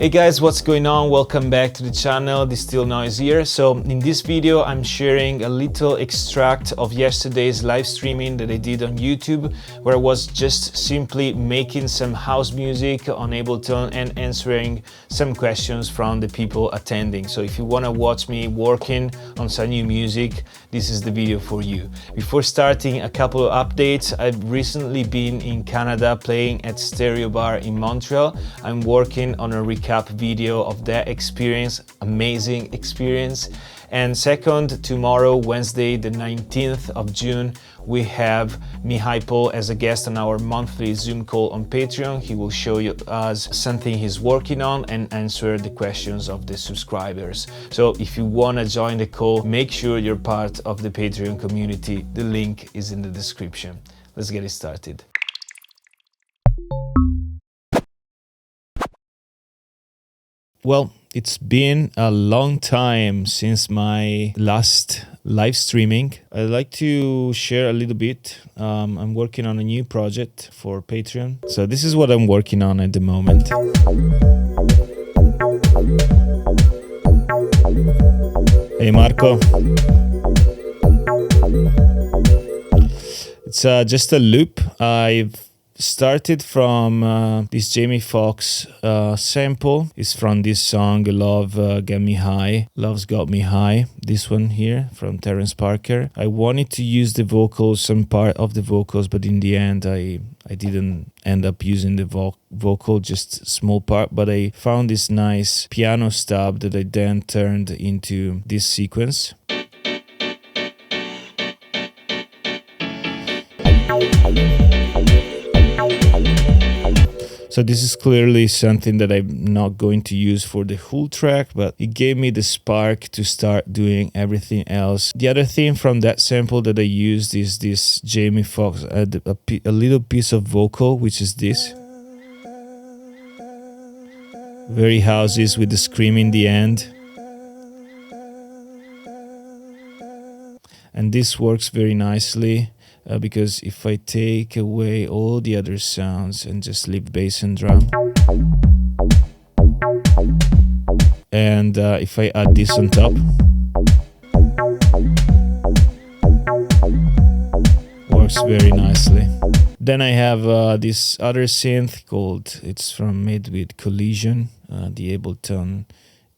Hey guys, what's going on? Welcome back to the channel, Distilled Noise here. So in this video I'm sharing a little extract of yesterday's live streaming that I did on YouTube, where I was just simply making some house music on Ableton and answering some questions from the people attending. So if you want to watch me working on some new music, this is the video for you. Before starting, a couple of updates. I've recently been in Canada playing at Stereo Bar in Montreal. I'm working on a recap video of that experience, amazing experience. And second, tomorrow, Wednesday, the 19th of June, we have Mihai Paul as a guest on our monthly Zoom call on Patreon. He will show us something he's working on and answer the questions of the subscribers. So if you want to join the call, make sure you're part of the Patreon community. The link is in the description. Let's get it started. Well, it's been a long time since my last live streaming. I'd like to share a little bit. I'm working on a new project for Patreon. So this is what I'm working on at the moment. Hey Marco. It's just a loop. I've started from this Jamie Foxx sample. It's from this song Love Got Me High. Love's Got Me High. This one here from Terence Parker. I wanted to use the vocals, some part of the vocals, but in the end I didn't end up using the vocal, just a small part. But I found this nice piano stub that I then turned into this sequence. So this is clearly something that I'm not going to use for the whole track, but it gave me the spark to start doing everything else. The other thing from that sample that I used is this Jamie Foxx, a little piece of vocal, which is this. Very houses with the scream in the end. And this works very nicely. Because if I take away all the other sounds and just leave bass and drum, and if I add this on top, works very nicely. Then I have this other synth called, it's from made with Collision, the Ableton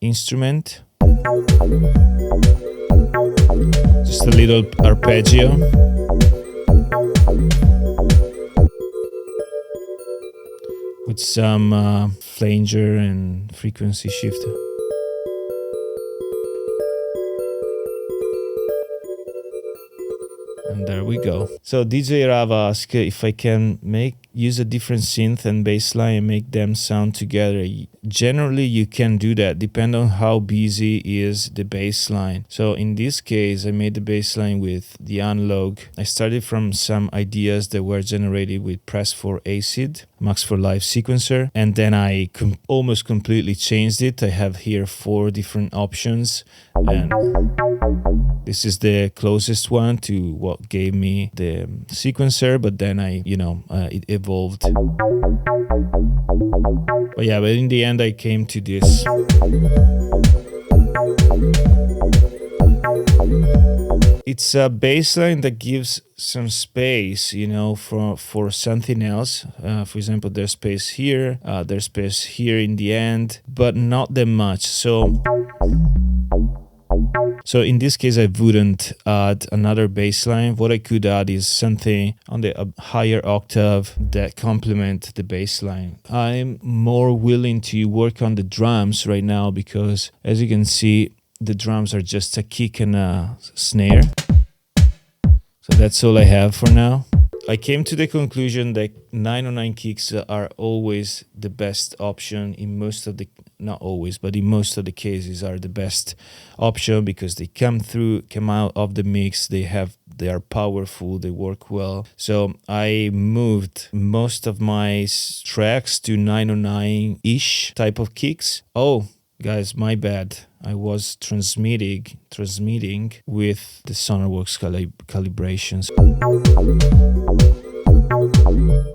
instrument. Just a little arpeggio. With some flanger and frequency shifter. And there we go. So DJ Rav asked if I can use a different synth and bassline and make them sound together. Generally, you can do that, depending on how busy is the bassline. So in this case, I made the bassline with the analog. I started from some ideas that were generated with Press 4 Acid, Max 4 Live sequencer, and then I almost completely changed it. I have here 4 different options, and this is the closest one to what gave me the sequencer, but then it evolved. But yeah, but in the end I came to this. It's a bassline that gives some space, for something else. For example, there's space here, there's space here in the end, but not that much. So in this case, I wouldn't add another bass line. What I could add is something on the higher octave that complement the bass line. I'm more willing to work on the drums right now because, as you can see, the drums are just a kick and a snare. So that's all I have for now. I came to the conclusion that 909 kicks are always the best option in most of the, not always, but in most of the cases are the best option because they come out of the mix, they are powerful, they work well. So I moved most of my tracks to 909-ish type of kicks. Oh, guys, my bad. I was transmitting with the Sonarworks calibrations.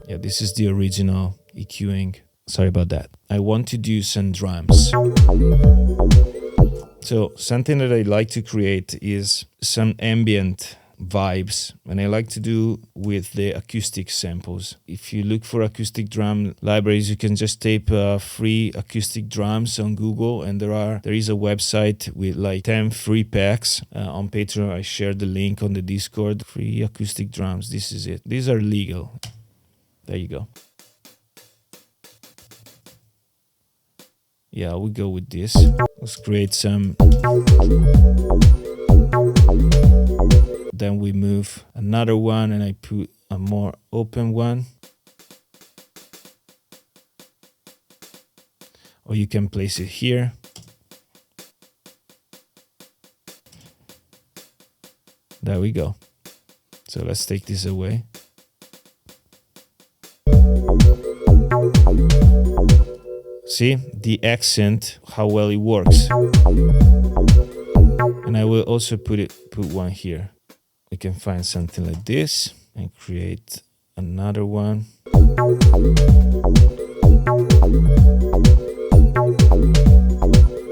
Yeah, this is the original EQing. sorry about that. I want to do some drums. So something that I like to create is some ambient vibes, and I like to do with the acoustic samples. If you look for acoustic drum libraries, you can just type free acoustic drums on Google, and there is a website with like 10 free packs. On Patreon I shared the link on the Discord. Free acoustic drums, this is it. These are legal. There you go. Yeah, we go with this. Let's create some. Then we move another one and I put a more open one. Or you can place it here. There we go. So let's take this away. See the accent, how well it works. And I will also put one here. We can find something like this and create another one.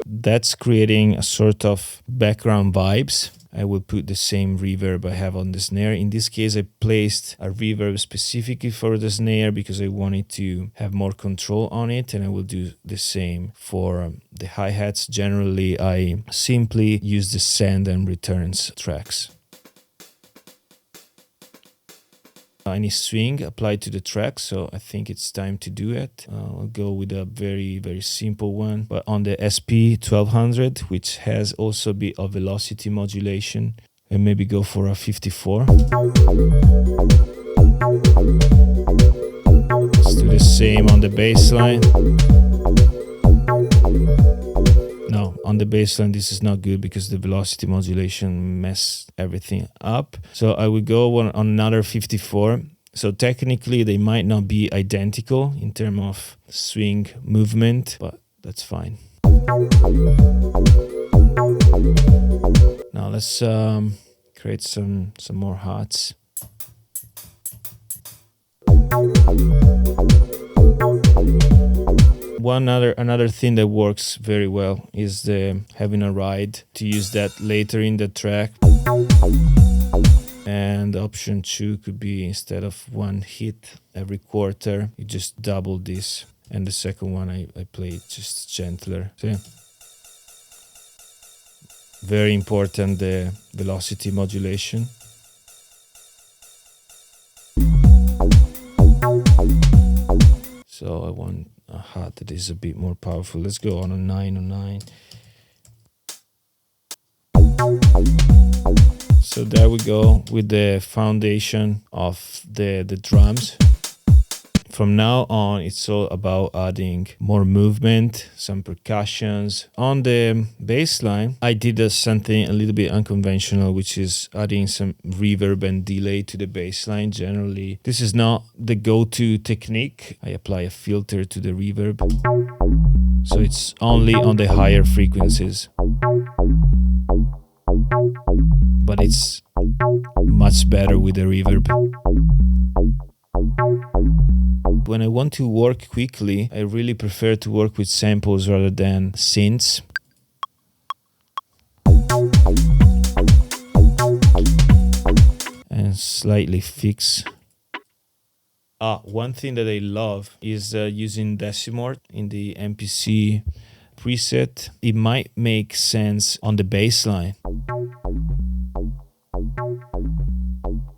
That's creating a sort of background vibes. I will put the same reverb I have on the snare. In this case, I placed a reverb specifically for the snare because I wanted to have more control on it, and I will do the same for the hi-hats. Generally, I simply use the send and returns tracks. Any swing applied to the track, so I think it's time to do it. I'll go with a very, very simple one, but on the SP 1200, which has also a bit of velocity modulation, and maybe go for a 54. Let's do the same on the bassline. No, on the bassline this is not good because the velocity modulation messed everything up. So I would go on another 54. So technically they might not be identical in terms of swing movement, but that's fine. Now let's create some more hats. Another thing that works very well is having a ride, to use that later in the track. And option 2 could be, instead of one hit every quarter, you just double this. And the second one I play it just gentler. See? Very important, the velocity modulation. So I want a hat that is a bit more powerful. Let's go on a 909. So there we go with the foundation of the drums. From now on, it's all about adding more movement, some percussions. On the bass line, I did something a little bit unconventional, which is adding some reverb and delay to the bass line. Generally, this is not the go-to technique. I apply a filter to the reverb, so it's only on the higher frequencies. But it's much better with the reverb. When I want to work quickly, I really prefer to work with samples rather than synths. And slightly fix. One thing that I love is using Decimort in the MPC preset. It might make sense on the bass line.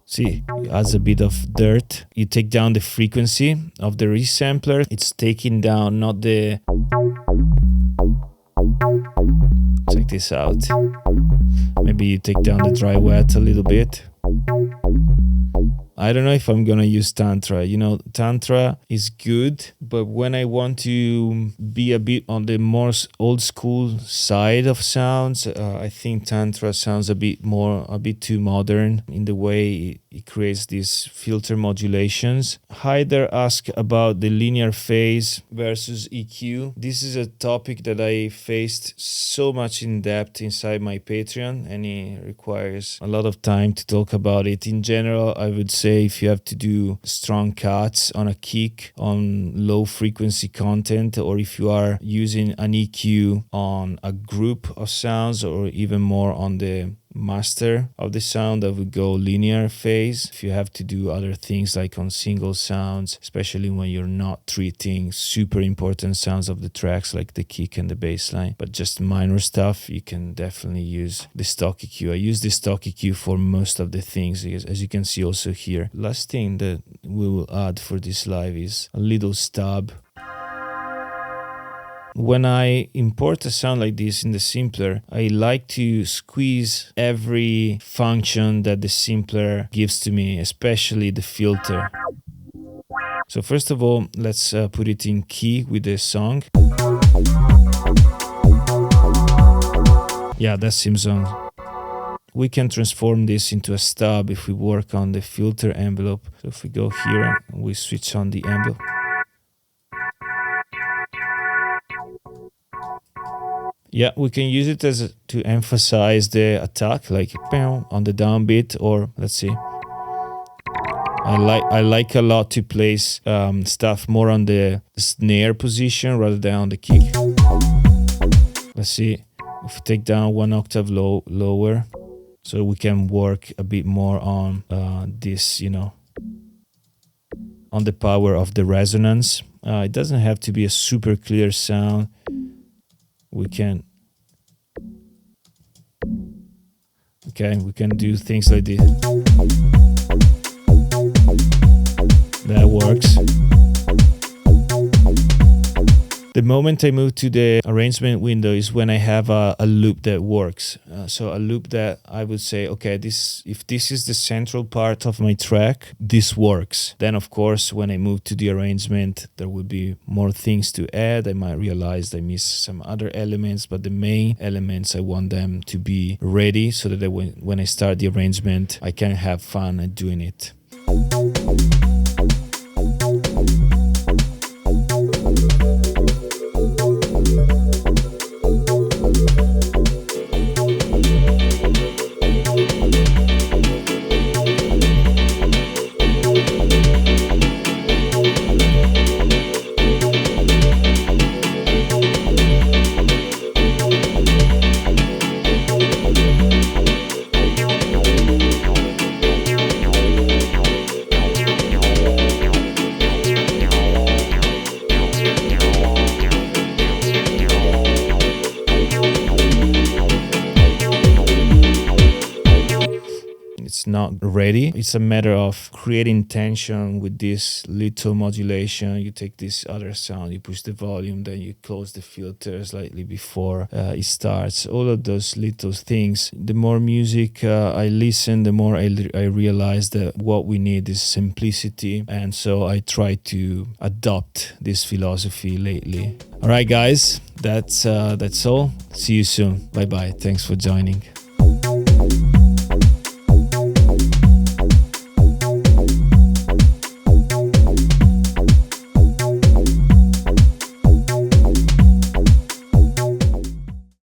See, it adds a bit of dirt. You take down the frequency of the resampler. It's taking down not the... Check this out. Maybe you take down the dry wet a little bit. I don't know if I'm gonna use Tantra. You know, Tantra is good, but when I want to be a bit on the more old school side of sounds, I think Tantra sounds a bit too modern in the way it creates these filter modulations. Hyder asked about the linear phase versus EQ. This is a topic that I faced so much in depth inside my Patreon, and it requires a lot of time to talk about it. In general, I would say if you have to do strong cuts on a kick, on low low frequency content, or if you are using an EQ on a group of sounds, or even more on the master of the sound, that would go linear phase. If you have to do other things like on single sounds, especially when you're not treating super important sounds of the tracks like the kick and the bass line, but just minor stuff, you can definitely use the stock EQ. I use the stock EQ for most of the things, because as you can see also here. Last thing that we will add for this live is a little stub. When I import a sound like this in the simpler, I like to squeeze every function that the simpler gives to me, especially the filter. So first of all, let's put it in key with the song. Yeah, that seems on. We can transform this into a stub if we work on the filter envelope. So if we go here, we switch on the envelope. Yeah, we can use it to emphasize the attack, like on the downbeat, or let's see. I like a lot to place stuff more on the snare position rather than on the kick. Let's see if we take down one octave lower, so we can work a bit more on this, you know, on the power of the resonance. It doesn't have to be a super clear sound. We can do things like this. That works. The moment I move to the arrangement window is when I have a loop that works. So a loop that I would say, okay, if this is the central part of my track, this works. Then of course, when I move to the arrangement, there will be more things to add. I might realize I miss some other elements, but the main elements, I want them to be ready so that when I start the arrangement, I can have fun at doing it. Not ready. It's a matter of creating tension with this little modulation. You take this other sound, you push the volume, then you close the filter slightly before it starts. All of those little things. The more music I listen, the more I realize that what we need is simplicity, and so I try to adopt this philosophy lately. All right, guys, that's all. See you soon. Bye bye. Thanks for joining.